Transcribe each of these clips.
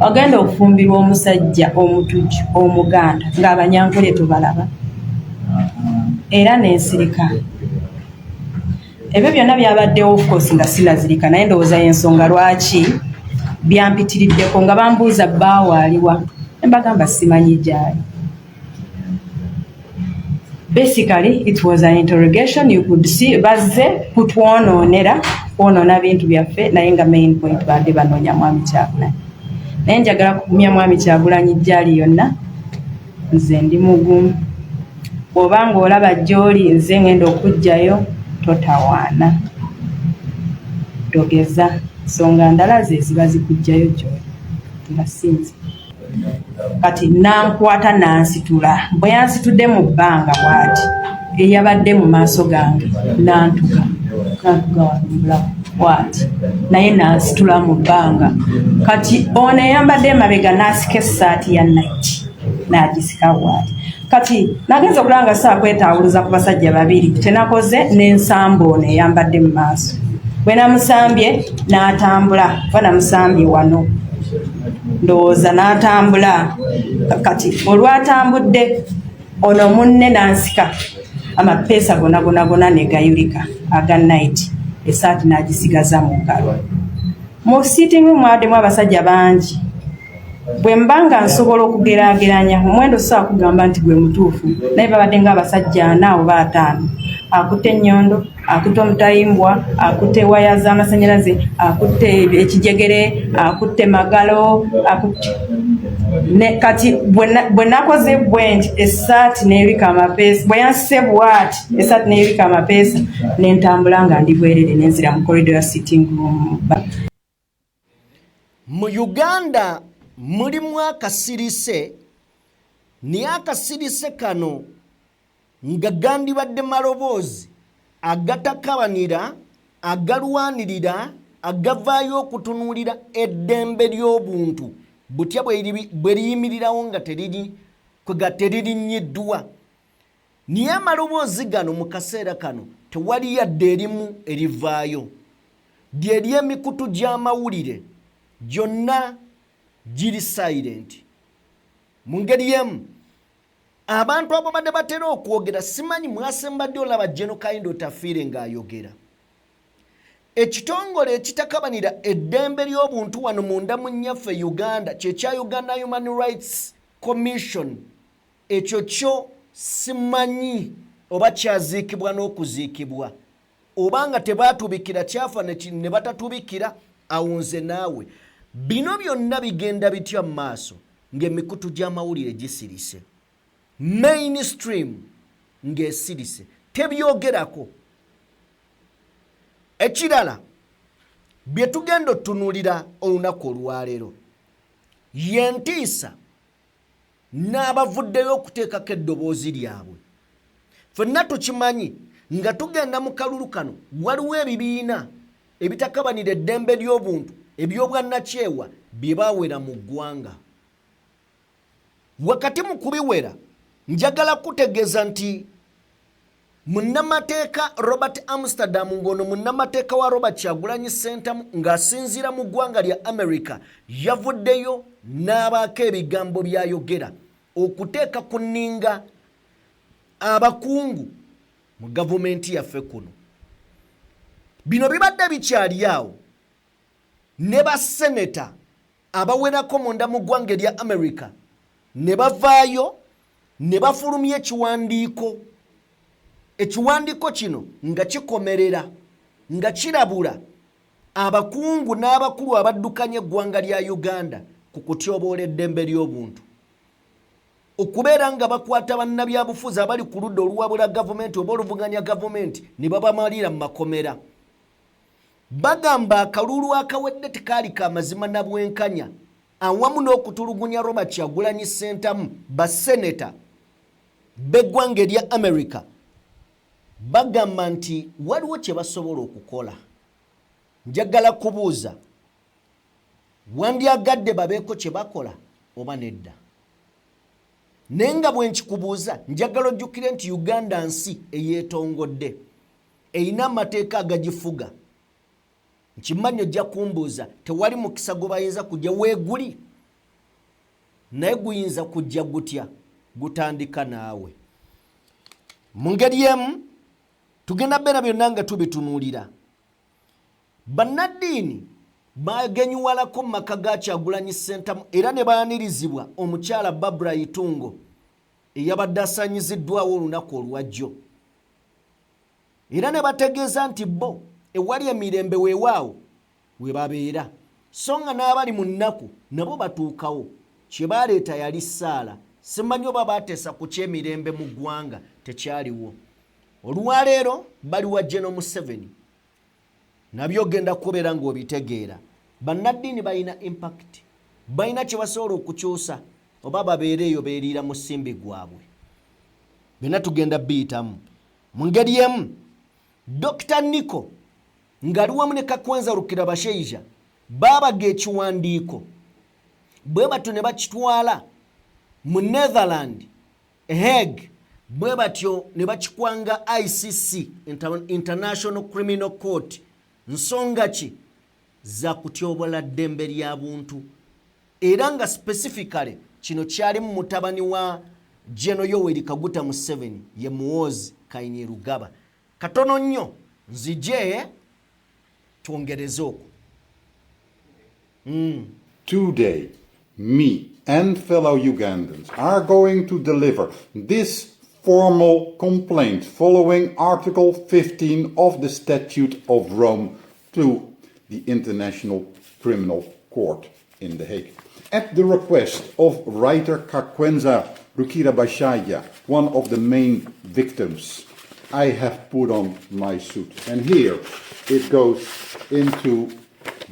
agenda okufumbirwa omusajja omutujju omuganda ng'abanyankole tubalaba era n'ensirika. Ebyo byonna byabaddewo of course nga sinazirika naye ndowooza y'ensonga lwaki byampitiriddeko nga bambuuza baawaaliwa ne mbagamba simanyi gyali. Basically it was an interrogation. You could see bazze kutwonoona bintu byaffe naye nga main point badde banoonya mwami Kyagulanyi. Naye njagala kugumya mwami Kyagulanyi gyali yonna nze ndi mugumu. Bw'obanga olaba gy'oli nze ngenda okujjayo totawaana togeza nsonga ndala ze ziba zikujjayo gy'oli tubasinze. Kati nankwata nansitula bwe yansitudde mu bbanga bw'ati eyabadde mu maaso gange nantuga wanubulamu bw'ati naye nansitula mu bbanga. Kati ono eyambadde emabega n'asika essaati ya Nike n'agisika bw'ati. Kati nagenza okulaba nga saakwetawuluza ku basajja babiri kyenakoze n'ensamba ono eyambadde mu maaso. Bwe namusambye n'atambula oba namusambye wano ndowooza n'atambula. Kati olwatambudde ono munne n'ansika amapeesa gonna ne gayulika aga Nike essaati n'agisigaza mu ngalo. Mu sitting room mwaddemu abasajja bangi. Bwe mbanga nsobola okugeraageranya omuwendo saa kugamba nti gwe mutuufu naye babadde ng'abasajja 4 oba 5. Akutte ennyondo, akutte omutayimbwa, akutte waya z'amasannyalaze, akutte ekijegere, akutte magalo, kati bwe nakoze bwenti essaati n'ebika amapeesa bwe yansise bw'ati essaati n'ebika amapeesa ne ntambula nga ndi bwerere n'enzira mu corridor ya sitting room. Mu Uganda mulimu akasirise naye akasirise kano nga gandibadde maloboozi agatakabanira agalwanirira agavaayo okutunuulira eddembe ly'obuntu butya bwe liyimirirawo nga teririnnyiddwa. Naye amaloboozi gano mu kaseera kano tewali yadde erimu erivaayo. Ly'ery'emikutu gy'amawulire gyonna giri silent. Mu ngeri emu abantu abo badde batera okwogera simanyi mwasembadde olaba General Kayindo Tafiire ng'ayogera. Ekitongole ekitakabanira eddembe ly'obuntu wano munda mu nnyaffe Uganda kyekya Uganda Human Rights Commission. Ekyo kyo simanyi oba kyaziikibwa n'okuziikibwa obanga tebaatubikira kyafa ne batatubikira awunze naawe. Bino byonna bigenda bitya mu maaso ng'emikutu gy'amawulire gisirise. Mainstream ng'esirise tebyogerako. Ekirala bye tugenda otunuulira olunaku olwaleero yentiisa n'abavuddeyo okuteekako eddoboozi lyabwe. Ffenna tukimanyi nga tugenda mu kalulu kano waliwo ebibiina ebitakabanira eddembe ly'obuntu ebyobwannakyewa bye baawera mu ggwanga. Wakati mu kubiwera njagala kutegeeza nti munnamateeka Robert Amsterdam ng'ono munnamateeka wa Robert Kyagulanyi Ssentamu ng'asinziira mu ggwanga lya America yavuddeyo n'abaako ebigambo by'ayogera okuteeka ku nninga abakungu mu gavumenti yaffe kuno. Bino bibadde bikyali awo ne baseneta abawerako munda mu ggwanga lya America ne bavaayo ne bafulumya ekiwandiiko kino nga kikomerera nga kirabula abakungu n'abakulu abaddukanya eggwanga lya Uganda ku kutyoboola eddembe ly'obuntu, okubeera nga bakwata bannabyabufuzi abali ku ludda oluwabula gavumenti oba oluvuganya gavumenti ne babamalira mu makomera. Bagamba akalulu akawedde tekaali ka mazima na bwenkanya awamu n'okutulugunya Robert Kyagulanyi Ssentamu baseneta b'eggwanga erya America. Bagamba nti waliwo kye basobola okukola. Njagala kubuuza wandyagadde babeeko kye bakola oba nedda? Naye nga bwe nkikubuuza njagala ojjukire nti Uganda nsi eyeetongodde erina amateeka agagifuga. Nkimanyi ojja kumbuuza tewali mukisa gwe bayinza kujja weeguli naye guyinza kujja gutya gutandika naawe. Mu ngeri emu tugenda beera byonna nga tubitunuulira. Bannaddiini bagenyuwalako mu maka ga Kyagulanyi Ssentamu era ne baanirizibwa omukyala Barbara Itungo eyabadde asaanyiziddwawo olunaku olwajjo. Era ne bategeeza nti bo ewali emirembe weewaawo we babeera, so nga n'abali mu nnaku nabo batuukawo. Kye baaleeta yali ssaala. Simanyi oba baateesa ku kyemirembe mu ggwanga tekyaliwo. Olwaleero bali wa General Museveni. Nabyo genda kubeera ng'obitegeera. Bannaddiini balina impact. Balina kye basobola okukyusa oba babeere eyo beeriira mu ssimbi gwabwe. Byonna tugenda biyitamu. Mu ngeri emu, Dr. Nico ng'ali wamu ne Kakwenza Rukirabashaija baabaga ekiwandiiko. Bwe batyo ne bakitwala mu Netherland, Hague, bwe batyo ne bakikwanga ICC, International Criminal Court. Nsonga ki? Za kutyobola ddembe lya buntu. Era nga specifically kino kyali mu mutabani wa General Yoweri Kaguta Museveni ye Muhoozi Kainerugaba. Katono nnyo nzije twongereze okwo. Today, me and fellow Ugandans are going to deliver this formal complaint following Article 15 of the Statute of Rome to the International Criminal Court in The Hague. At the request of writer Kakwenza Rukirabashaija, one of the main victims, I have put on my suit. And here it goes into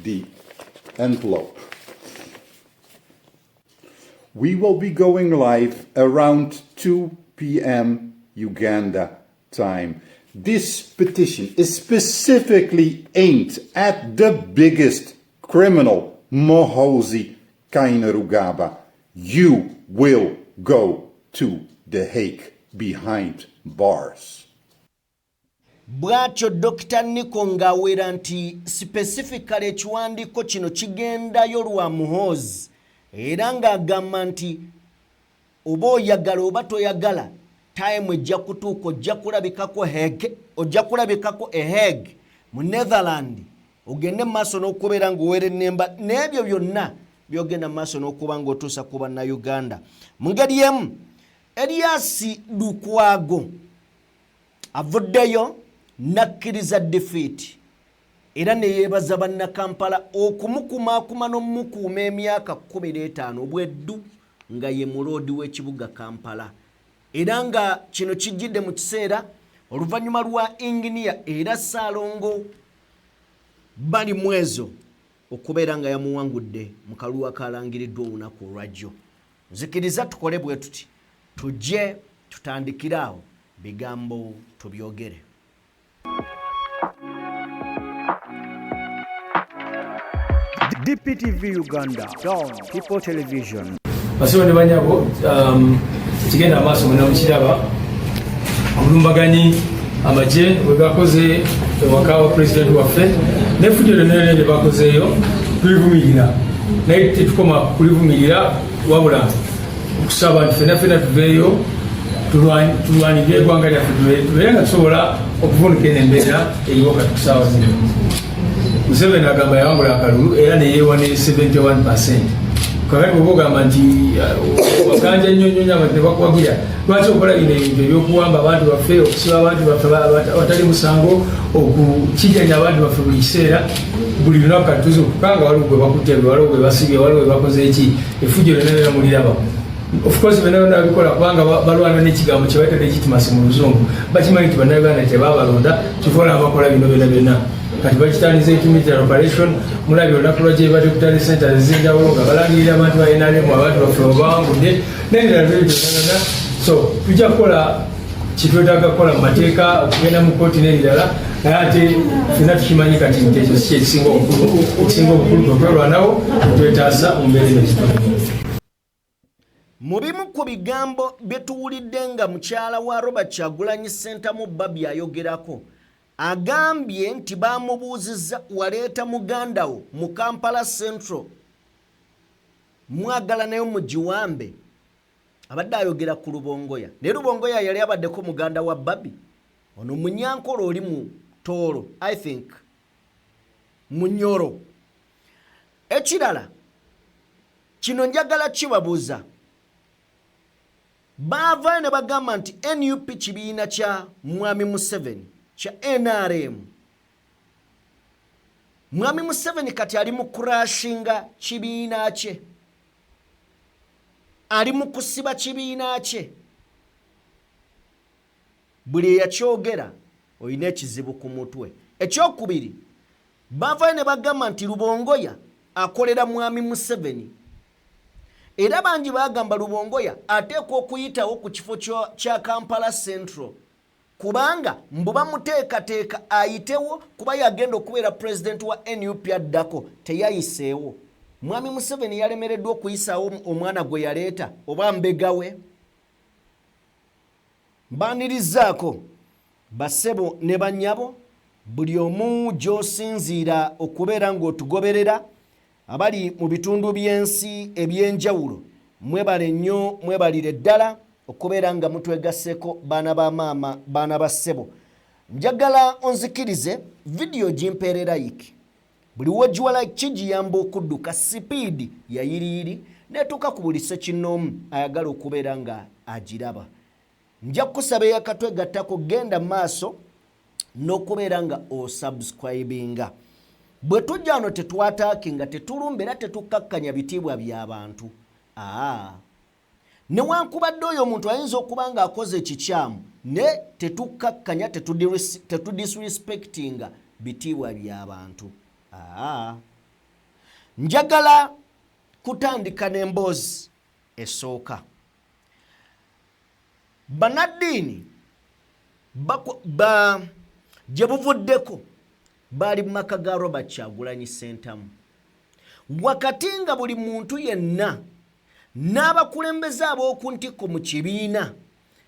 the envelope. We will be going live around 2 p.m. Uganda time. This petition is specifically aimed at the biggest criminal, Muhoozi Kainerugaba. You will go to The Hague behind bars. Bwatyo Dr. Nico ng'awera nti specifically ekiwandiiko kino kigendayo lwa Muhoozi. Era ng'agamba nti oba oyagala oba toyagala time ejja kutuuka ojja kulabikako Hague mu Netherland, ogende mu maaso n'okubeera ng'oweera ennemba n'ebyo byonna byogenda mu maaso n'okuba ng'otuusa ku bannayuganda. Mu ngeri emu, Erias Lukwago avuddeyo n'akkiriza defeat era ne yeebaza bannakampala okumukumaakuma n'omukuuma emyaka 15 obweddu nga ye muloodi w'ekibuga Kampala. Era nga kino kijjidde mu kiseera oluvannyuma lwa inginiya era Ssaalongo bali mwezo okubeera nga yamuwangudde mu kalulu akalangiriddwa olunaku olwajjo. Nzikiriza tukole bwe tuti, tujje tutandikire awo bigambo tubyogere. DPTV Uganda, Dawn People Television. Basibo ne banyabo kigenda amaaso muna mukiraba omulumbaganyi amagye bwe gakoze ewaka wa president waffe n'effujjo lyonna lye bakozeeyo tulivumirira, naye tetukoma kulivumirira wabula okusaba nti ffenna tuveeyo tulwanirire eggwanga lyaffe tubeere nga tusobola okuvunika eno embeera eriwo kati ku ssaawa zino. Museveni agamba yawangula akalulu era ne yeewa ne 71%. Kakati bwe ogamba nti wakanja nnyonnyonya abantu ne bakuwagira, lwaki okola bino ebintu ebyokuwamba abantu baffe, okusiba abantu baffe abatali musango, okukijjanya abantu baffe buli kiseera, buli lunaku kati tuzi okukanga waliwo gwe bakutte, waliwo gwe basibye, waliwo gwe bakoze eki, effujjo lyonna lyonna muliraba. Of course bonna babikola kubanga balwana n'ekigambo kye bayita legitimacy mu Luzungu. Bakimanyi nti bannayuganda tebabalonda kifola abakola bino byonna. Kati bakitandise military operation, mulabye olunaku lwa gye bate kutali centers ez'enjawulo nga balangirira abantu ba NRM, abantu baffe bawangudde n'ebirala byonna. So tujja kukola kitwetaaga kukola mu mateeka, okugenda mu kkooti n'ebirala, naye ate ffenna tukimanyi kati nti ekyo si kyekisinga obukulu okwelwanawo twetaasa mu mbeera eno gitulimu. Mu bimu ku bigambo bye tuwulidde nga mukyala wa Robert Kyagulanyi Ssentamu Babi ayogerako, agambye nti bamubuuzizza waleeta muganda wo mu Kampala Central mwagala nayo mugiwambe abadde ayogera ku Lubongoya ne Lubongoya yali abaddeko muganda wa Babi ono Munyankolo oli mu Tooro I think Munyoro ekirala kino njagala kibabuuza baava ne bagamba nti NUP kibiina kya Mwami Museveni kya NRM Mwami Museveni kati ali mu kurashinga kibiina kye ali mu kusiba kibiina kye buli yakyogera oyina ekizibu ku mutwe ekyokubiri baava ne bagamba nti Lubongoya akolera Mwami Museveni era bangi bagamba Lubongoya ateekwa okuyitawo ku kifo kya Kampala Central kubanga mbuba muteekateeka ayitewo kuba yagenda okubeera president wa NUP addako teyayiseewo Mwami Museveni yalemereddwa okuyisaawo omwana gwe yaleeta oba mbegawe mbanirizaako bassebo ne bannyabo buli omu gy'osinziira okubeera ng'otugoberera abali mu bitundu by'ensi eby'enjawulo mwebale nnyo mwebalire ddala okubeera nga mutwegasseko baana ba maama baana ba ssebo njagala onzikirize vidiyo gimpeere like buli wogjiwa like kigiyamba okudduka sipiidi yayiriiri netuuka ku buli ssekinnoomu ayagala okubeera nga agiraba nja kukusaba eyakatwegattako genda maaso n'okubeera nga osubscribinga bwe tujja wano tetwataakinga tetulumba era tetukkakkanya bitiibwa by'abantu newankubadde oyo omuntu ayinza okuba nga akoze ekikyamu ne tetukkakkanya tetudisrespectinga bitiibwa by'abantu njagala kutandika n'emboozi esooka Banaddiini gye buvuddeko baali mu maka ga Robert Kyagulanyi Ssentamu wakati nga buli muntu yenna n'abakulembeze ab'oku ntikko mu kibiina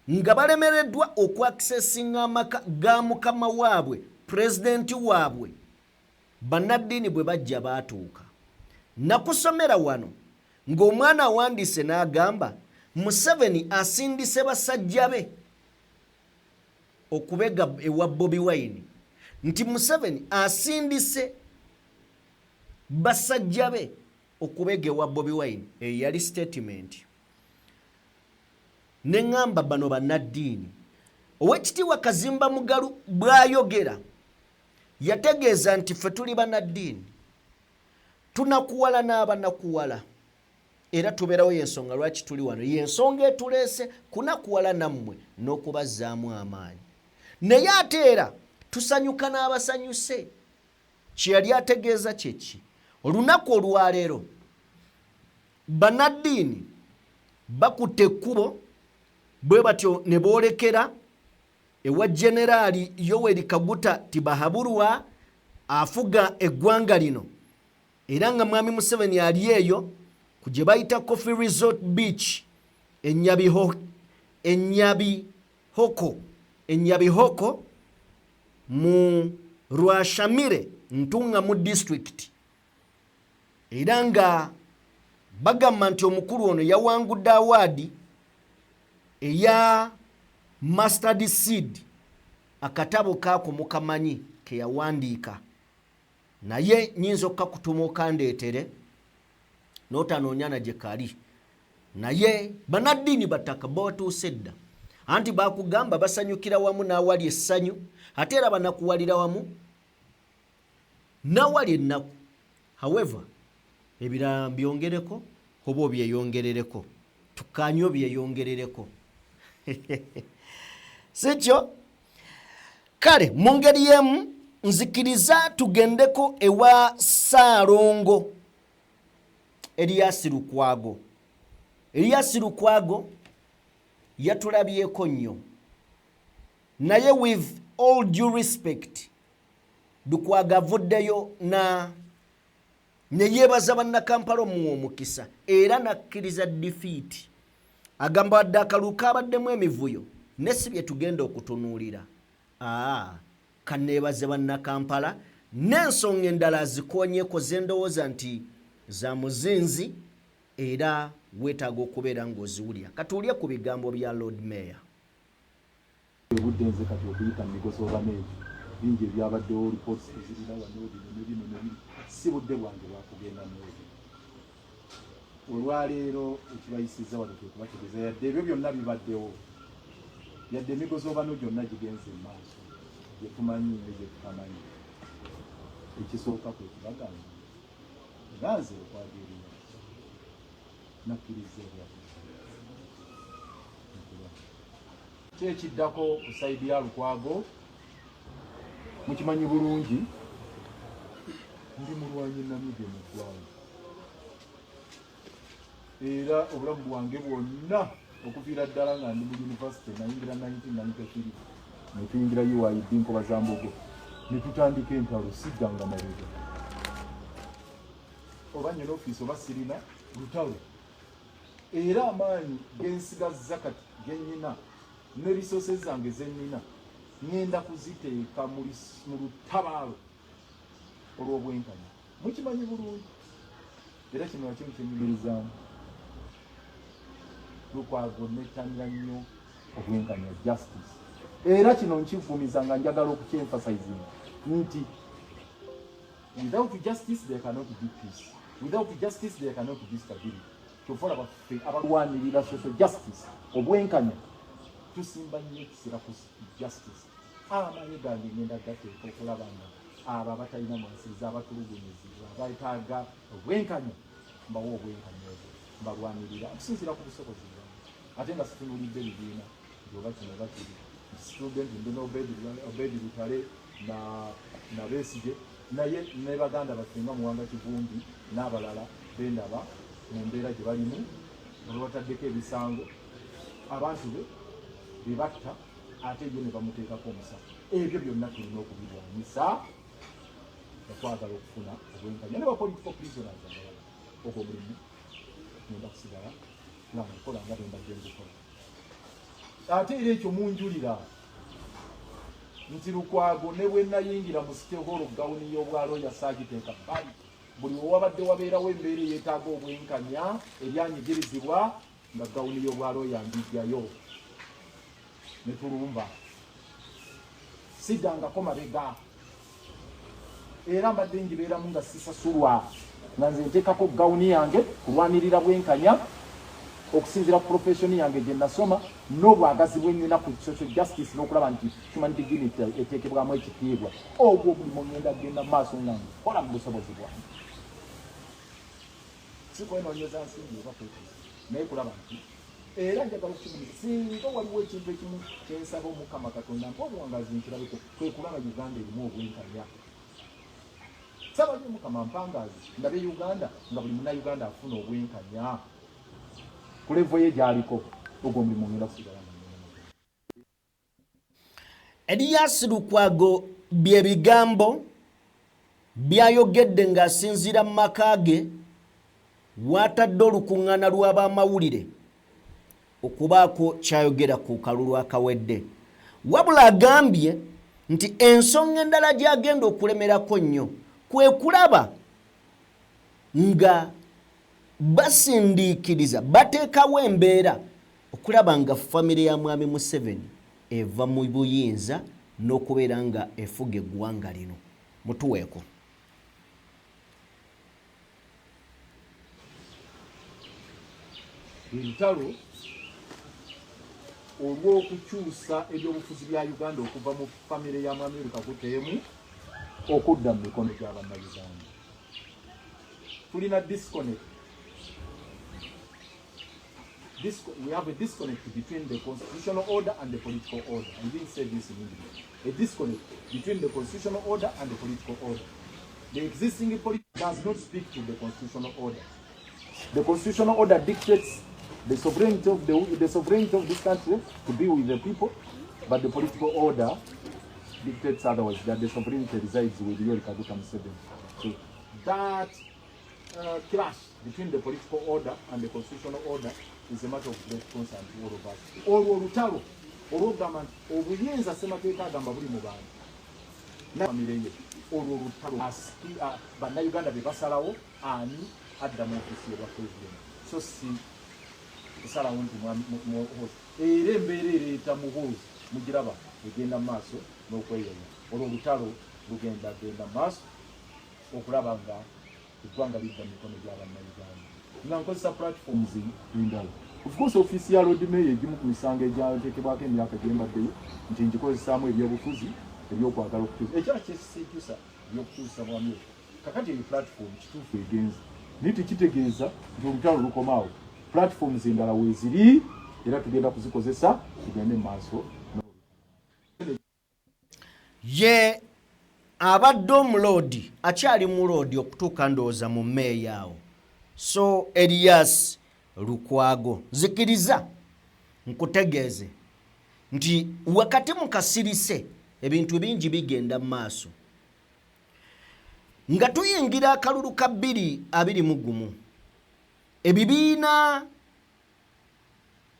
nga balemereddwa okwakisesinga amaka ga mukama waabwe pulezidenti waabwe Banaddiini bwe bajja baatuuka nakusomera wano ng'omwana awandiise n'agamba Museveni asindise basajja be okubega ewa Bobi Wine nti Museveni asindise basajja be okubega ewa Bobi Wine yali statement neŋŋamba bano Banaddiini Oweekitiibwa Kazimba Mugalu bw'ayogera yategeeza nti ffe tuli Banaddiini tunakuwala n'abanakuwala era tubeerawo y'ensonga lwaki tuli wano y'ensonga etuleese kunakuwala nammwe n'okubazzaamu amaanyi naye ate era tusanyuka n'abasanyuse kye yali ategeeza kyeki olunaku olwaleero Banaddiini bakutte ekkubo bwe batyo ne boolekera ewa Generaali Yoweri Kaguta Tibahaburwa afuga eggwanga lino era nga Mwami Museveni ali eyo ku gye bayita Coffee Resort Beach Enyabihoko mu Rwashamire Ntunga mu district era nga bagamba nti omukulu ono yawangudde awaadi eya Mustard Seed akatabo kaako mukamanyi ke yawandiika naye nyinza okukakutuma okandeetere n'otanoonya na gye kali naye Banaddiini battaka batuuse dda anti bakugamba basanyukira wamu n'awali essanyu ate era banakuwalira wamu n'awali ennaku however ebirala byongereko oba obyeyongerereko tukkaanye obyeyongerereko sikyo kale mu ngeri y'emu nzikiriza tugendeko ewa Ssaalongo Erias Lukwago yatulabyeko nnyo naye with all due respect Lukwago avuddeyo ne yeebaza bannakampala omuwa omukisa era nakkiriza defeat agamba wadde akalulu kabaddemu emivuyo ne si bye tugenda okutunuulira kanneebaze bannakampala n'ensonga endala zikoonyeko ze ndowooza nti za muzinzi era weetaaga okubeera ng'oziwulira. Katuulye ku bigambo bya Lord Mayor. Buddenze kati okuyita migoso baneejo bingi ebyabaddewo reports ezirina wano bino si budde bwange bwakugenda mwezi. Olwaleero ekibayisizza wano kwekubategeeza yadde ebyo byonna bibaddewo, yadde emigoso bano gyonna gigenze mu maaso gye tumanyi ne gye tutamanyi. Ekisooka kwe kibagamba nganze okwagerera nakkiriza kyekiddako ku sayidi ya Lukwago. Mukimanyi bulungi ndi mulwanyi Namibia mu ggwanga, era obulamu bwange bwonna okuviira ddala nga ndi mu yunivasite nayingira 1993 netuyingira UID Nkoba Zambogo netutandika entalo siddanga mabega oba nyina ofiisi oba sirina lutalo, era amaanyi gensigazza kati genyina ne resources zange zenina ngenda kuziteeka mu lutabaalo olw'obwenkanya. Mukimanyi bulungi era kino nakimu kyenyumirizaamu. Lukwago nettanira nnyo obwenkanya, justice, era kino nkivumiza nga njagala okukyemphasizinga nti without justice there cannot be peace, without justice there cannot be stability. Kyova abaffe abalwanirira social justice, obwenkanya tusimba nnyo ekisira ku justice. Amaanyi gange ngenda gateeka okulaba nga abo abatalina mwansiza abatulugunyizibwa abeetaaga obwenkanya mbawo obwenkanya obwo mbalwanirira okusinziira ku busobozi bwange, ate nga situnulidde bibiina byoba kino oba kiri. Student ndina Obedi Lutale na Besigye naye ne baganda baffe nga Muwanga Kivumbi n'abalala bendaba mu mbeera gye balimu olwataddeko ebisango abantu be batta ate ye ne bamuteekako omusango. Ebyo byonna tulina okubirwanyisa okwagala okufuna obwenkanya ne bapolitical prisoners abalala. Ogwo mulimu ngenda kusigala nga nkola nga bembadde ngukola. Ate era ekyo munjulira nti Lukwago ne bwe nayingira mu City Hall gawuni y'obwalo yasagiteeka bbali. Buli wabadde wabeerawo embeera eyeetaaga obwenkanya eryanyigirizibwa nga gawuni y'obwalo yangijjayo ne tulumba siddangako mabega, era mbadde njibeeramu nga sisasulwa nga nze nteekako gawuni yange kulwanirira bwenkanya okusinziira ku profession yange gye nasoma n'obwagazi bwe nnina ku social justice n'okulaba nti human dignity eteekebwamu ekitiibwa. Ogwo omulimu ngenda genda mu maaso nga nkola mu busobozi bwange, si kwenoonyeza nsimbi oba kwekuza, naye kulaba nti era njagala okukibuliza singa waliwo ekintu ekimu kyensaba Omukama Katonda mpa obuwangazi nkirabeko kwe kulaba Uganda erimu obwenkanya. Saba nnyo Mukama mpangazi ndabe Uganda nga buli munnauganda afuna obwenkanya ku levo ye gy'aliko. Ogwo omulimu ngenda kusigala nga Erias Lukwago bye bigambo byayogedde ng'asinziira mu maka ge watadde olukuŋŋaana lw'abamawulire okubaako kyayogera ku kalulu akawedde. Wabula agambye nti ensonga endala gy'agenda okulemerako nnyo kwe kulaba nga basindiikiriza bateekawo embeera okulaba nga famire ya Mwami Museveni eva mu buyinza n'okubeera nga efuga eggwanga lino. Mutuweeko. Entalo olw'okukyusa ebyobufuzi bya Uganda okuva mu famire ya Mwami Kaguteemu okudda mu mikono gy'Abannayuganda. Tulina disconnect. We have a disconnect between the constitutional order and the political order. I didn't say this in English. A disconnect between the constitutional order and the political order. The existing politics does not speak to the constitutional order. The constitutional order dictates the sovereignty of this country to be with the people, but the political order dictates otherwise, that the sovereignty resides with Yoweri Kaguta Museveni. So that clash between the political order and the constitutional order is a matter of great concern to all of us. Olwo olutalo olw'okugamba nti obuyinza ssemateeka agamba buli mu bantu namireye olwo olutalo bannayuganda be basalawo ani adda mu ofisi y'obwa pulezidenti. so si kusalawo nti muhozi era embeera ereeta muhozi mugiraba egenda maaso n'okweyenya olwo olutalo lugenda maaso okulaba nga eggwanga lidda mikono gy'abannayuganda nga nkozesa platforms endala. Of course office ya road mayor egimu ku misango egyateekebwako emyaka gyembaddeyo nti ngikozesaamu ebyobufuzi ebyokwagala okutuusa ekyala kyesikyusa ebyokutuusa bwami kakati eyo platform kituufu egenza naye tekitegeeza nti olutalo lukomaawo. Platforms endala weeziri era tugenda kuzikozesa tugende mu maaso. Ye abadde omuloodi akyali muloodi okutuuka ndowooza mu mmeeya awo. So Erias Lukwago zikiriza nkutegeeze nti wakati mu kasirise ebintu bingi bigenda mu maaso nga tuyingira akalulu ka 2021 ebibiina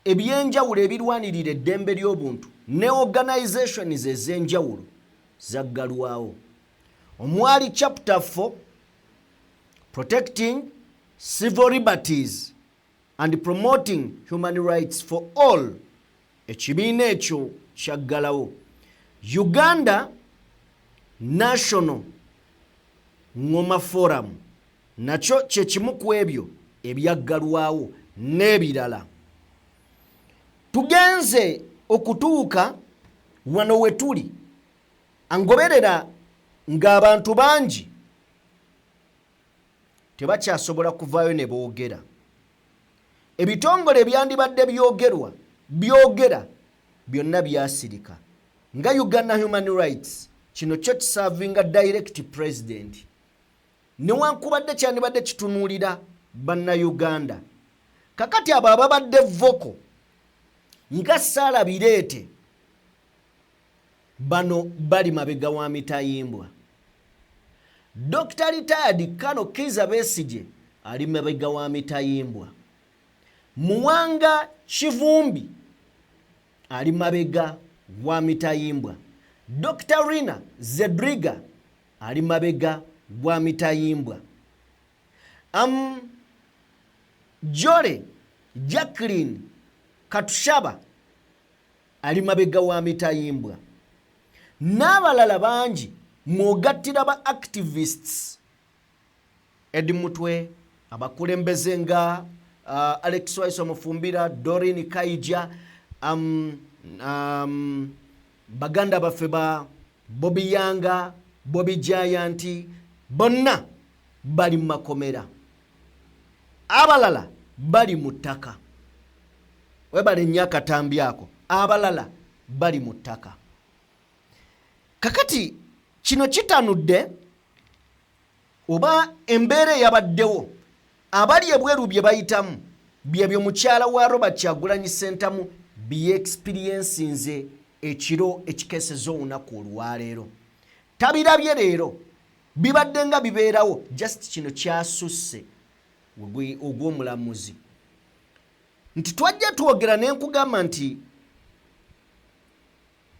ebyenjawulo ebirwanirira eddembe ly'obuntu ne organizations ez'enjawulo zaggalwawo. Omwali chapter 4 protecting civil liberties and promoting human rights for all ekibiina ekyo kyaggalawo. Uganda National Ngoma Forum nakyo kyekimu ku ebyo ebyaggalwawo n'ebirala. Tugenze okutuuka wano wetuli angoberera ng'abantu bangi tebakyasobola kuvaayo ne boogera. Ebitongole byandibadde byogera byonna byasirika nga Uganda Human Rights kino kyo kisavinga direct president newankubadde kyandibadde kitunuulira bannayuganda. Kakati abo ababadde voko nga Sarah Bireete bano bali mabega wa mitayimbwa. Dr. Retired Kano Kizza Besigye ali mabega wa mitayimbwa. Muwanga Kivumbi ali mabega wa mitayimbwa. Dr. Rina Zedriga ali mabega wa mitayimbwa. Jole Jacqueline Katushaba ali mabega wa mitayimbwa. N'abalala bangi mwogattira ba activists Edmutwe abakulembeze nga Alex Waiso Mufumbira, Doreen Kaija, baganda baffe ba Bobby Yanga, Bobby Giant, bonna bali mu makomera. Abalala bali mu ttaka. Webale nnyo akatambi ako. Abalala bali mu ttaka. Kakati kino kitanudde oba embeera yabaddewo abali ebweru bye bayitamu byebyo mukyala wa Robert Kyagulanyi Ssentamu bye experiencinze ekiro ekikeeseza olunaku olwaleero. Tabirabye leero bibadde nga bibeerawo just kino kyasusse ogw'omulamuzi nti twajja twogera ne nkugamba nti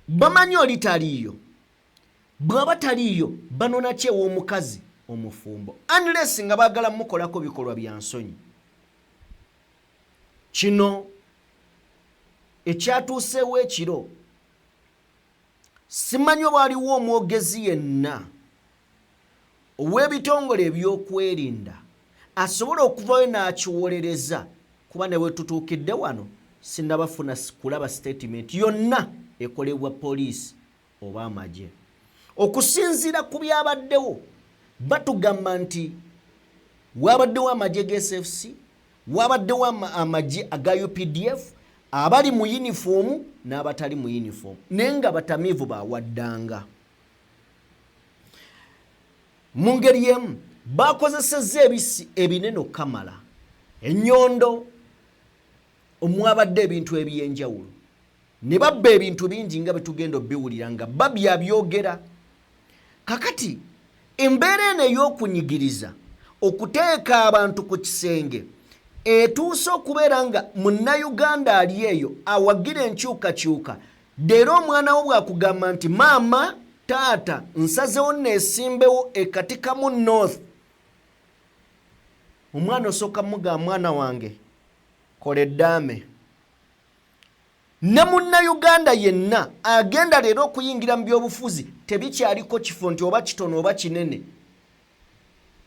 bamanyi oli taliiyo. Bw'aba taliiyo banona kye w'omukazi omufumbo unless nga baagala mukolako bikolwa bya nsonyi. Kino ekyatuuseewo ekiro simanyi oba waliwo omwogezi yenna ow'ebitongole ebyokwerinda asobola okuvaayo n'akiwolereza kuba ne bwe tutuukidde wano sinnabafuna kulaba statement yonna ekolebwa poliisi oba amagye. Okusinziira ku byabaddewo batugamba nti wabaddewo amagye g'SFC, wabaddewo amagye aga UPDF, abali mu yunifoomu n'abatali mu yunifoomu naye nga batamiivu bawaddanga. Mu ngeri emu bakozesezza ebisi ebinene okamala ennyondo omwabadde ebintu eby'enjawulo ne babba ebintu bingi nga betugenda obiwulira nga babyabyogera. Kakati embeera eno ey'okunyigiriza okuteeka abantu ku kisenge etuuse okubeera nga munnayuganda ali eyo awagira enkyukakyuka leero omwana wo bwakugamba nti maama taata nsazewo neesimbewo ekatikamu north omwana osooka muga mwana wange kola eddaame. Ne munnayuganda yenna agenda leero okuyingira mu byobufuzi tebikyaliko kifo nti oba kitono oba kinene.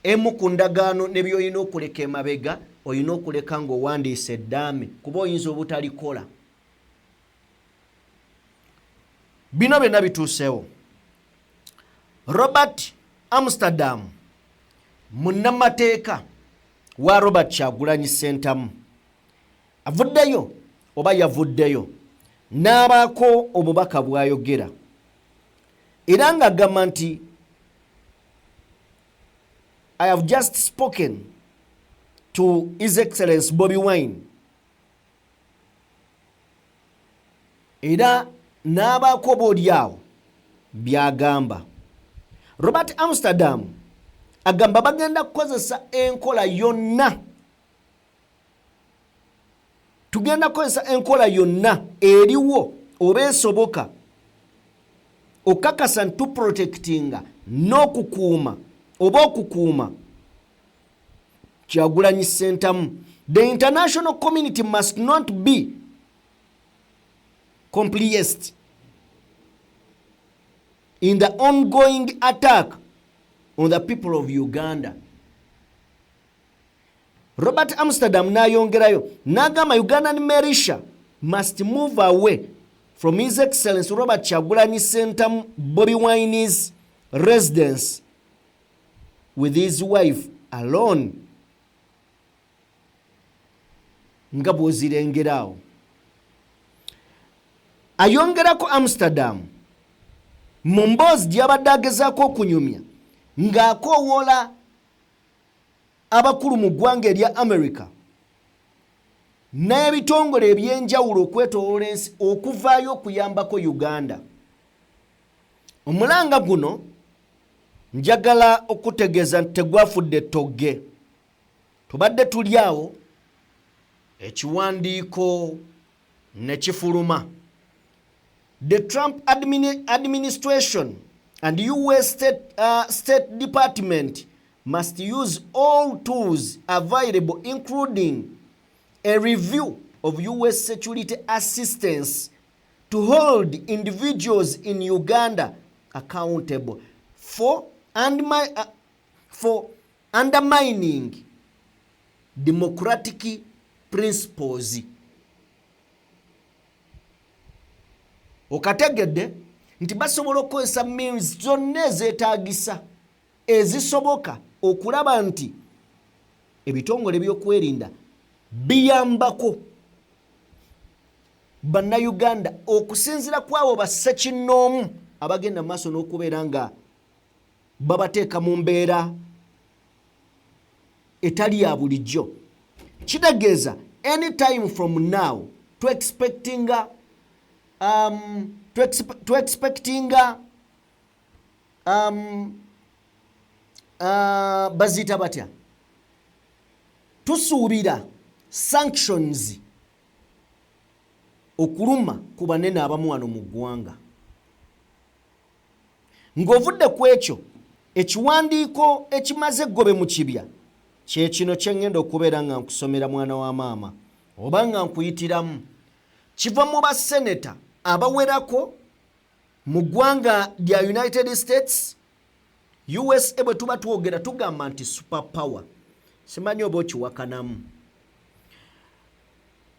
Emu ku ndagaano ne by'olina okuleka emabega olina okuleka ng'owandiisa eddaame kuba oyinza obutalikola. Bino byonna bituuseewo. Robert Amsterdam munnamateeka wa Robert Kyagulanyi Ssentamu avuddeyo oba yavuddeyo n'abaako obubaka bw'ayogera era ng'agamba nti I have just spoken to His Excellency Bobi Wine. Era n'abaako boolyawo by'agamba. Robert Amsterdam agamba bagenda kukozesa enkola yonna. Tugenda kukozesa enkola yonna eriwo oba esoboka okakasa nti tuprotectinga n'okukuuma oba okukuuma Kyagulanyi Ssentamu. The international community must not be complicit in the ongoing attack on the people of Uganda. Robert Amsterdam n'ayongerayo n'agamba Ugandan militia must move away from His Excellency Robert Kyagulanyi Ssentamu Bobi Wine's residence with his wife alone. Nga bw'ozirengerawo. Ayongerako Amsterdam mu mboozi gy'abadde agezaako okunyumya ng'akoowoola abakulu mu ggwanga erya America n'ebitongole eby'enjawulo okwetooloola ensi okuvaayo okuyambako Uganda. Omulanga guno njagala okutegeeza nti tegwafudde ttogge. Tubadde tuli awo ekiwandiiko ne kifuluma. The Trump administration and US State Department must use all tools available, including a review of US security assistance, to hold individuals in Uganda accountable for undermining democratic principles. Okategedde nti basobola okukozesa means zonna ezeetaagisa ezisoboka okulaba nti ebitongole by'okwerinda biyambako bannayuganda okusinziira kwabo bassekinnoomu abagenda mu maaso n'okubeera nga babateeka mu mbeera etali ya bulijjo. Kitegeeza anytime from now to expecting bazita batya, tusuubira sanctions okuluma ku banene abamu wano mu ggwanga. Ng'ovudde ku ekyo ekiwandiiko ekimaze eggobe mu kibya kye kino kye ngenda okubeera nga nkusomera mwana wa maama oba nga nkuyitiramu. Kiva mu baseneta abawerako mu ggwanga lya United States, USA bwe tuba twogera tugamba nti super power. Simanyi oba okiwakanamu.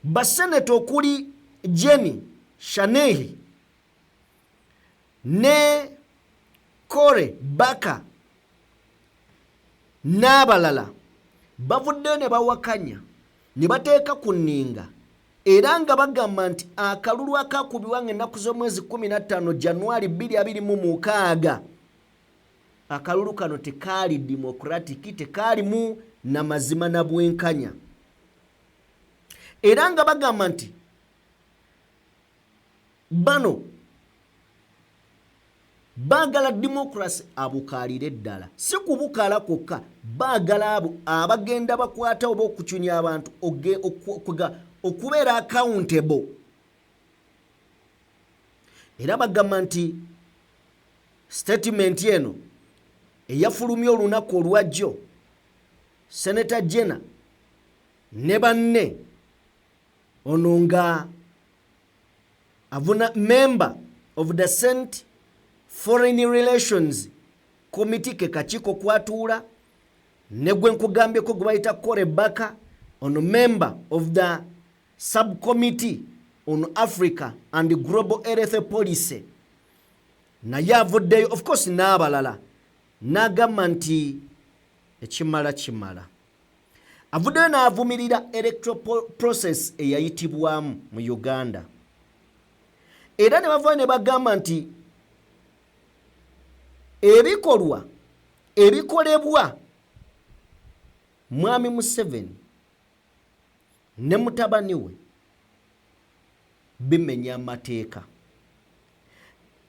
Baseneta okuli Jenny Shanehi ne Kore Baka n'abalala bavuddeyo ne bawakanya ne bateeka ku nninga era nga bagamba nti akalulu akaakubibwa ng'ennaku z'omwezi 15 January 2026 akalulu kano tekaali democratic, tekaalimu na mazima na bwenkanya era nga bagamba nti bano baagala democracy abukaalire ddala, si kubukaala kwokka, baagala abo abagenda bakwata oba okucunya abantu okubeera accountable. Era bagamba nti statement eno eyafulumya olunaku olwajjo Senator Jenner ne banne ono nga avuna member of the Senate Foreign Relations Committee ke kachiko kwatuula ne gwe nkugambye ko gwe bayita Kore Baka ono member of the subcommittee on Africa and Global Health Policy naye avuddeyo of course n'abalala n'agamba nti ekimala avuddeyo n'avumirira electoral process eyayitibwamu mu Uganda era ne bavaayo ne bagamba nti ebikolwa ebikolebwa Mwami Museveni ne mutabani we bimenya amateeka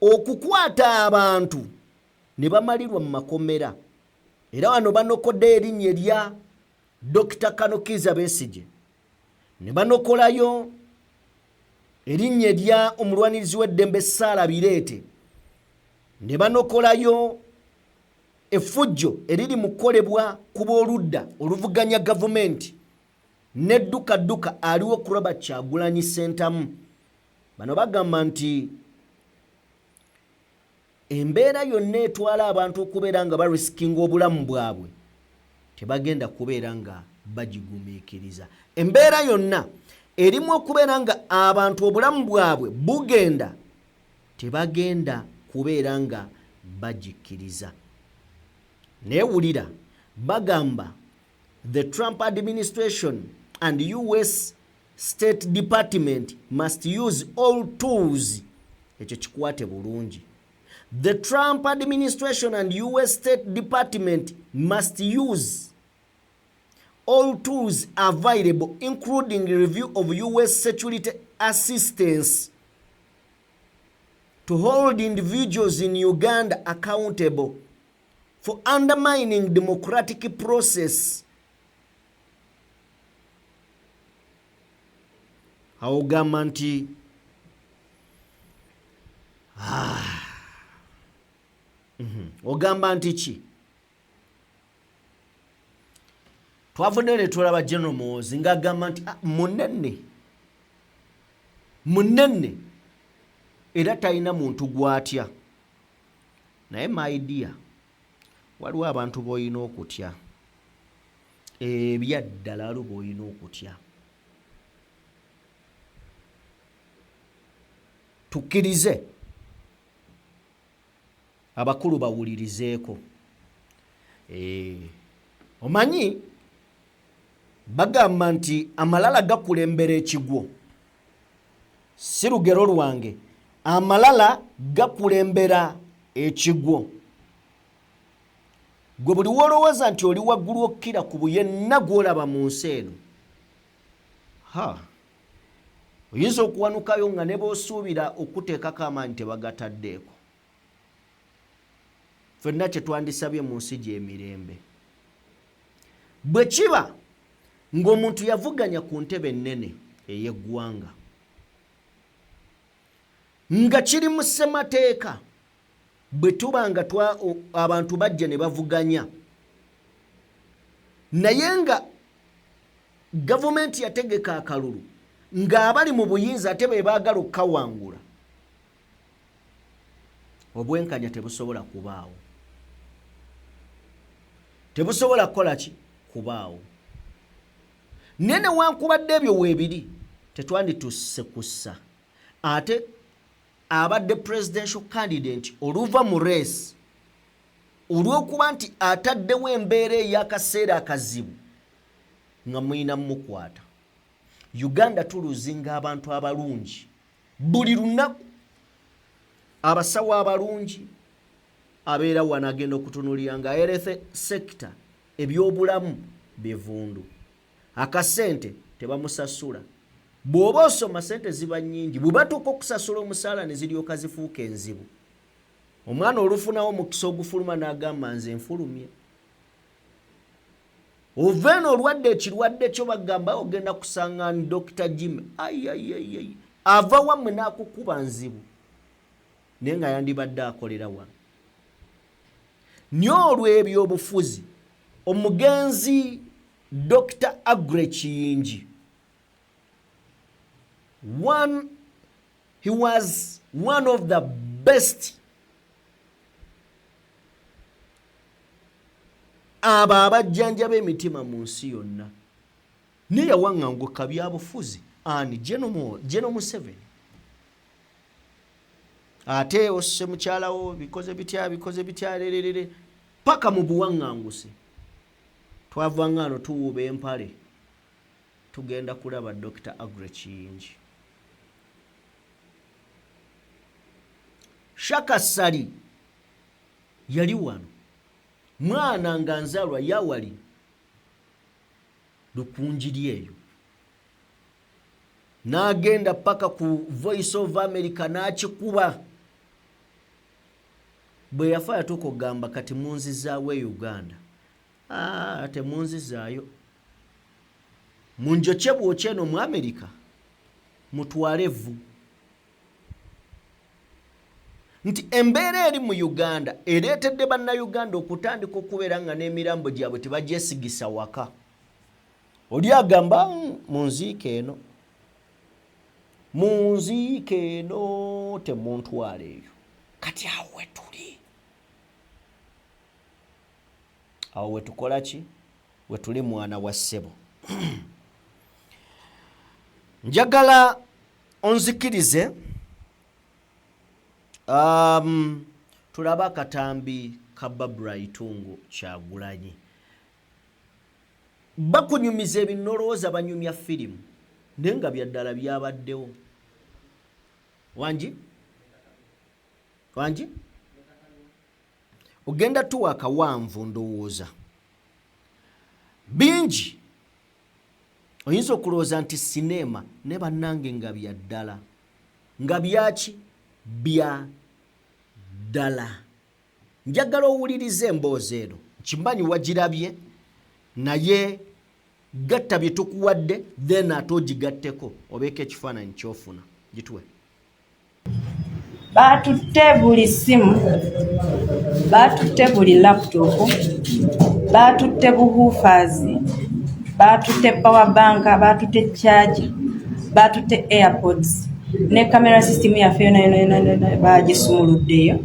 okukwata abantu ne bamalirwa mu makomera era wano banokodde erinnya erya Dr. Kanokiza Besigye ne banokolayo erinnya erya omulwanirizi w'eddembe Sarah Bireete ne banokolayo effujjo eriri mu kukolebwa ku booludda oluvuganya gavumenti nedduka aliwo ku Robert Kyagulanyi Ssentamu bano bagamba nti embeera yonna etwala abantu okubeera nga bariskinga obulamu bwabwe tebagenda kubeera nga bagigumiikiriza. Embeera yonna erimu okubeera nga abantu obulamu bwabwe bugenda tebagenda kubeera nga bagikkiriza. Neewulira bagamba the Trump administration and US State Department must use all tools. Ekyo kikwate bulungi. The Trump administration and US State Department must use all tools available, including review of US security assistance, to hold individuals in Uganda accountable for undermining democratic process. Ogamba nti ogamba nti ki twavudde tulaba General Muhoozi ng'agamba nti munene era talina muntu gwatya naye my dear waliwo abantu b'olina okutya ebyaddala waliwo b'olina okutya. Tukkirize abakulu bawulirizeeko. Omanyi bagamba nti amalala gakulembera ekigwo. Si lugero lwange, amalala gakulembera ekigwo. Gwe buli wolowooza nti oli waggulu okkira ku buyenna gw'olaba mu nsi eno, oyinza okuwanukayo nga ne b'osuubira okuteekako amaanyi tebagataddeeko. Ffenna kye twandisabye mu nsi gy'emirembe. Bwe kiba ng'omuntu yavuganya ku ntebe ennene ey'eggwanga nga kiri mu ssemateeka, bwe tuba nga abantu bajja ne bavuganya naye nga gavumenti yategeka akalulu ng'abali mu buyinza ate be baagala okukawangula, obwenkanya tebusobola kubaawo. Tebusobola kukola ki? Kubaawo. Nene wankubadde ebyo weebiri tetwanditusse kussa. Ate abadde presidential candidate oluva mu race olw'okuba nti ataddewo embeera ey'akaseera akazibu nga muyina mukwata. Uganda tuluzinga abantu abalungi buli lunaku. Abasawo abalungi abeera wano agenda okutunulira nga health sector ebyobulamu bivundu. Akasente tebamusasula. Bw'oba osoma sente ziba nnyingi, bwe batuuka okusasula omusaala ne ziryoka zifuuka enzibu. Omwana olufunawo omukisa ogufuluma n'agamba nze nfulumye. Ova eno olwadde ekirwadde kyo bagamba ogenda kusanga ni Dr. Jim. Ava wammwe n'akukuba nzibu. Naye nga yandibadde akolera wano. Nyo olw'ebyobufuzi omugenzi Dr. Aggrey Kiyingi. He was one of the best abajjanja b'emitima mu nsi yonna. Naye yawaŋŋanguka byabufuzi ani General Museveni. Ate osse mukyalawo bikoze bitya lerere paka mu buwaŋŋanguse. Twava ngano tuwuba empale tugenda kulaba Dr. Aggrey Kiyingi. Shaka Ssali yali wano mwana nga nzalwa yawali lukunjiri eyo n'agenda paka ku Voice of America n'akikuba bwe yafa yatuuka okugamba kati munzizaawo e Uganda. Temunzizaayo munjokye bwokye eno mu America mutwale evvu. Nti embeera eri mu Uganda ereetedde bannayuganda okutandika okubeera nga n'emirambo gyabwe tebagyesigisa waka. Oli agamba munziike eno temuntwala eyo. Kati awo wetuli, awo wetukola ki? Wetuli mwana wa ssebo. Njagala onzikirize tulaba akatambi ka Barbara Itungo Kyagulanyi. Bakunyumiza ebinolowooza banyumya firimu naye nga byaddala byabaddewo. Wangi ogenda tuwa akawanvu ndowooza bingi oyinza okulowooza nti sinema ne bannange nga byaddala nga byaki bya ddala. Njagala owulirize emboozi eno kimanyi wagirabye naye gatta bye tukuwadde then ate ogigatteko obeeko ekifaananyi kyofuna. Gitwe. Batutte buli simu, batutte buli laptop, batutte buhufazi, batutte power bank, batutte charger, batutte airpods ne camera system yaffe yonna bagisumuluddeyo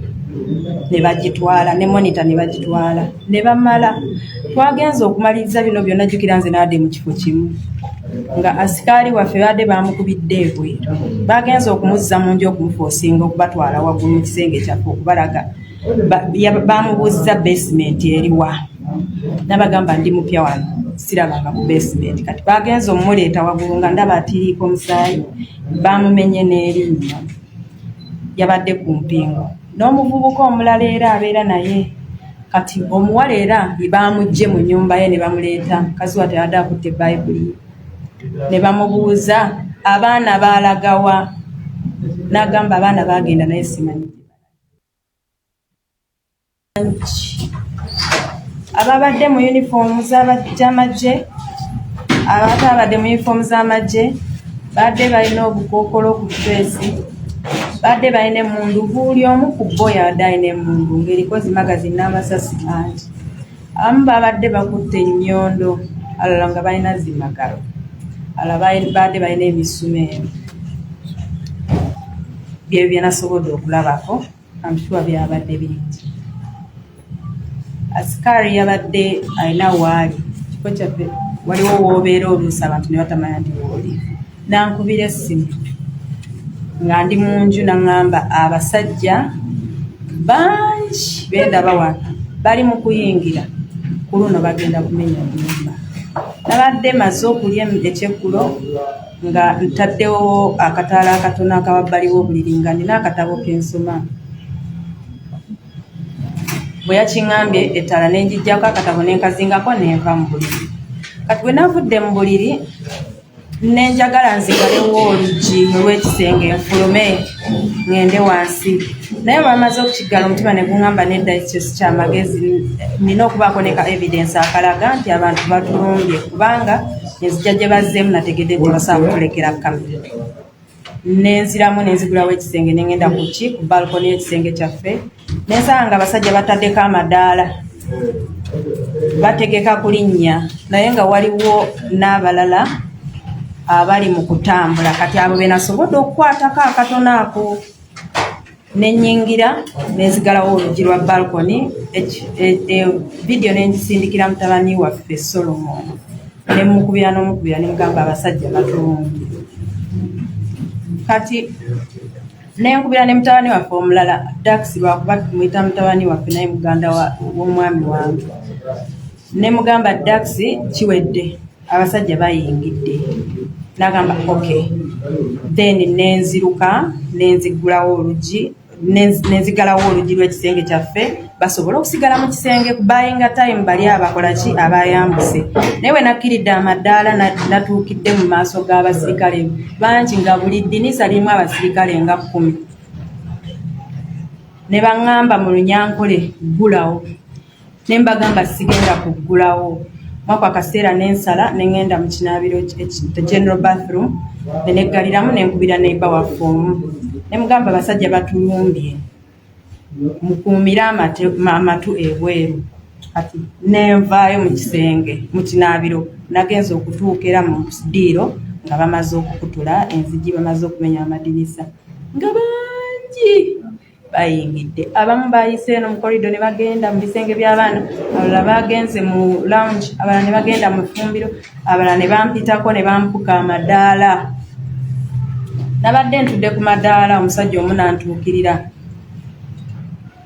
ne bagitwala, ne monitor ne bagitwala ne bamala. Twagenza okumaliriza bino byonna jjukira nze n'adde mu kifo kimu nga asikaali waffe badde bamukubidde ebweru. Bagenza okumuzza mu nju okumufoosinga okubatwala waggulu mu kisenge kyaffe okubalaga. Bamubuuziza basement eriwa. N'abagamba ndi mupya wano sirabanga ku basement. Kati bagenza omumuleeta waggulu nga ndaba atiriiko musaayi. Bamumenye n'erinnya. Yabadde ku mpingo. N'omuvubuka omulala era abeera naye. Kati omuwala era bamugye mu nnyumba ye ne bamuleeta. Mukazi wa teyadde akutte Bayibuli. Ne bamubuuza abaana baalagawa. N'agamba abaana baagenda naye simanyi. Ababadde mu uniform z'amagye, abatabadde mu uniform z'amagye badde balina obukookolo ku ffeesi, badde balina emmundu. Buli omu ku bo yabadde alina emmundu ng'eriko zimagazini n'amasasi mangi. Abamu babadde bakutte ennyondo, alala nga balina zimagalo, alala badde balina emisumeero. Byebyo bye nasobodde okulabako, amushuwa byabadde bingi. Asikari yabadde alina waali kifo kyaffe waliwo woobeera oluusi abantu ne batamanya nti wooli. Nankubira essimu nga ndi mu nju naŋŋamba abasajja bangi bendaba wano bali mu kuyingira ku luno bagenda kumenya nnyumba. Nabadde maze okulya ekyeggulo nga ntaddewo akataala akatono akawabbali w'obuliri nga nina akatabo k'ensoma. Bwe yakiŋŋambye ettaala ne njiggyako akatabo ne nkazingako ne nva mu buliri. Kati bwe navudde mu buliri ne njagala nzigalewo oluggi olw'ekisenge nfulume ŋŋende wansi. Naye bamaze okukiggala omutima ne guŋŋamba nedda ekyo si kyamagezi, nina okubaako ne ka evidence akalaga nti abantu batulumbye kubanga enzija gye bazzeemu nategedde nti basobola kutulekera kamera. Nenziramu nenzigulawo ekisenge ne ŋŋenda ku balkoni y'ekisenge kyaffe. Nensanga abasajja bataddeko amadaala bategeka kulinnya naye nga waliwo n'abalala abali mu kutambula kati abo benasobodde okukwatako akatono ako nenyingira nezigalawo olugi lwa balkoni vidiyo nengisindikira mutabani waffe Solomon nemukubira n'omukubira nemugamba abasajja batulumbye kati nenkubira ne mutabani waffe omulala Dax lwakuba tumuyita mutabani waffe naye muganda w'omwami wange nemugamba Dax kiwedde abasajja bayingidde nagamba okay then nenziruka nenzigulawo olugi nenzigalawo olugi lw'ekisenge kyaffe basobole okusigala mu kisenge buying time bali abakola ki abayambuse naye we nakkiridde amadaala natuukidde mu maaso g'abasirikale bangi nga buli ddinisa lirimu abasirikale nga 10 ne baŋŋamba mu Lunyankole ggulawo ne mbagamba sigenda kuggulawo mwako akaseera nensala nengenda mu kinaabiro general bathroom neneggaliramu nenkubira neiba waffe omu nemugamba abasajja batulumbye mukuumire amatu ebweru kati nenvaayo mu kisenge mu kinaabiro nagenza okutuukira mu ddiiro nga bamaze okukutula enzigi bamaze okumenya amadirisa nga bangi bayingidde abamu bayise eno mu korido ne bagenda mu bisenge by'abaana abalala bagenze mu lounge abalala ne bagenda mu ffumbiro abalala ne bampitako ne bampuka amadaala nabadde ntudde ku madaala omusajja omu nantuukirira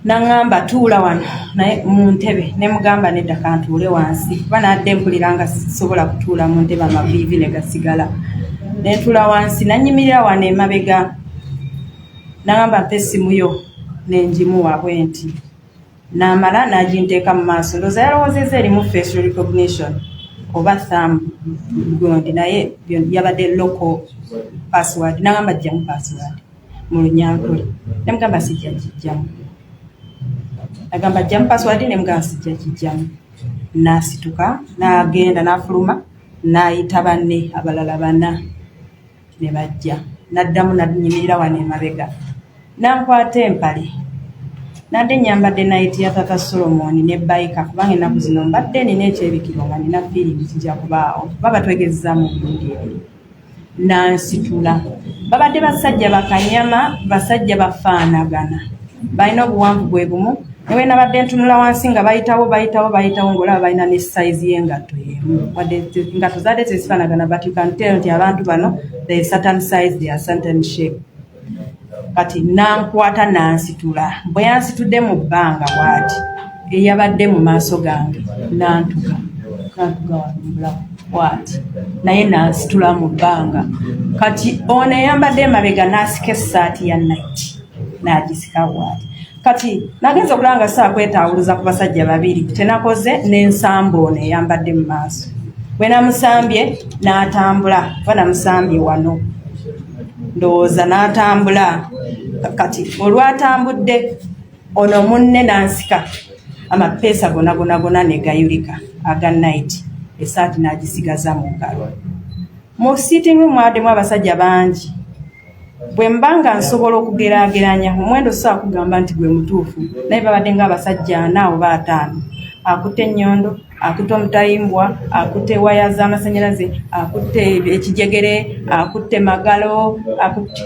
naŋŋamba tuula wano naye mu ntebe ne mugamba nedda kantuule wansi kuba nadde mpulira nga sisobola kutuula mu ntebe amaviivi ne gasigala ne ntuula wansi nanyimirira wano emabega naŋŋamba mpa essimu yo nenjimuwa bwenti namala naginteeka mu maaso ndooza yalowoozezza erimu facial recognition oba thumb gundi naye yabadde local password nagamba jjamu password mu Lunyankole nemugamba sijja kijjamu agamba jjamu password nemugamba sijja kijjamu nasituka nagenda nafuluma nayita banne abalala bana ne bajja naddamu nanyimirira wano emabega nankwata empale nadde nyambadde nayiti ya tata Solomon ne bayika kubanga ennaku zino mbadde nina ekyebikiro nga nina firimu kijja kubaawo baba twegezezaamu oburundi ebiri nansitula babadde basajja bakanyama basajja bafaanagana balina obuwanvu bwe bumu newe nabadde ntunula wansi nga bayitawo ng'olaba balina ne sayizi y'engatto yemu wadde engatto zaadde tezifaanagana but you can tell nti abantu bano they are certain size they are certain shape kati nankwata nansitula bwe yansitudde mu bbanga bw'ati eyabadde mu maaso gange nantuga wambulawo bw'ati naye nansitula mu bbanga kati ono eyambadde emabega n'asika essaati ya night n'agisika bw'ati kati nagenza okulaba nga saakwetawuluza ku basajja babiri tenakoze n'ensamba ono eyambadde mu maaso bwe namusambye n'atambula kuba namusambye wano ndowooza n'atambula kati olwatambudde ono munne nansika amapeesa gona ne gayulika aga night esaati n'agisigaza mu ngalo mu sitting room mwaddemu abasajja bangi bwe mbanga nsobola okugeraageranya omuwendo saa kugamba nti gwe mutuufu naye babadde ng'abasajja 4 oba 5 akutte ennyondo akutte omutayimbwa akutte waya z'amasannyalaze akutte ekijegere akutte magalo akutte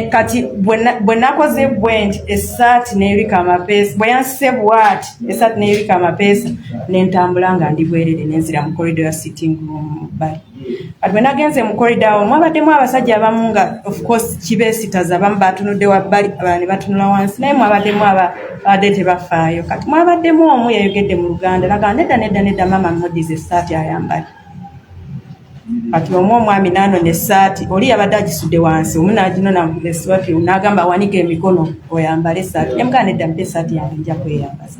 kati bwe nakoze bwenti essaati n'erika amapeesa bwe yansise bw'ati essaati n'erika amapeesa n'entambula nga ndi bwerere n'enzira mu korido ya sitting room bali kati bwe nagenze mu korido awo mwabaddemu abasajja abamu nga of course kibeesitaza abamu batunudde wabbali abalala ne batunula wansi naye mwabaddemu abadde tebafaayo kati mwabaddemu omu yayogedde mu Luganda naga nedda mama mmudize essaati ayambali kati omwami n'anona essaati oli yabadde agisudde wansi omu n'aginona essaati n'agamba wanika emikono oyambale essaati nemugaa nedda mpa essaati yange nja kweyambaza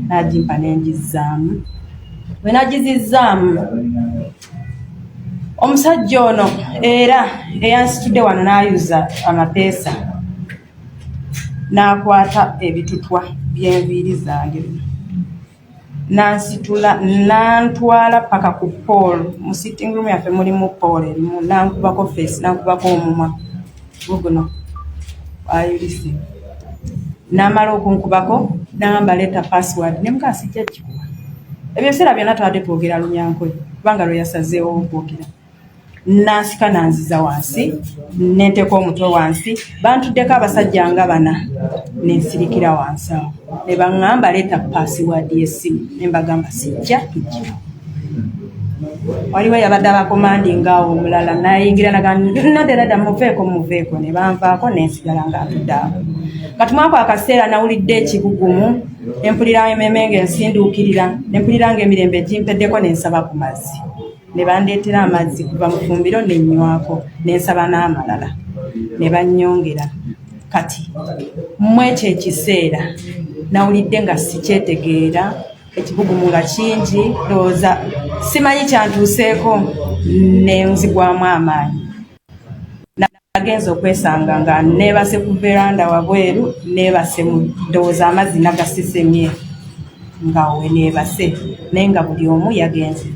n'agimpa n'engizzaamu bwe nagizizzaamu omusajja ono era eyansitudde wano n'ayuza amapeesa n'akwata ebitutwa by'enviiri zange nansitula nantwala paka ku pool mu sitting room yaffe mulimu pool erimu nankubako face nankubako omumwa guguno ayulise namala okunkubako namba leta password nemugaa sijja kikuwa ebiseera byonna twabadde twogera Lunyankwe kubanga lwe yasazeewo okwogera nansika nanziza wansi nenteka omutwe wansi bantuddeko abasajja nga bana nensirikira wansi awo ne baŋŋamba leeta paasiwaadi y'essimu ne mbagamba sijja tujja waliwo yabadde abakomandi ngaawo omulala nayingira naderada muveeko ne banvaako nensigala nga atudde awo katumwako akaseera nawulidde ekibugumu nempulira ememe ng'ensinduukirira nempulira ng'emirembe gimpeddeko nensaba ku mazzi ne bandeetera amazzi kuva mu fumbiro nenywako nensaba n'amalala ne bannyongera kati mu ekyo ekiseera nawulidde nga sikyetegeera ekibugumu nga kingi ndowooza simanyi kyantuuseeko nenzigwamu amaanyi nagenza okwesanga nga neebase ku veranda wabweru neebase mu ndowooza amazzi nagasisemye nga we neebase naye nga buli omu yagenze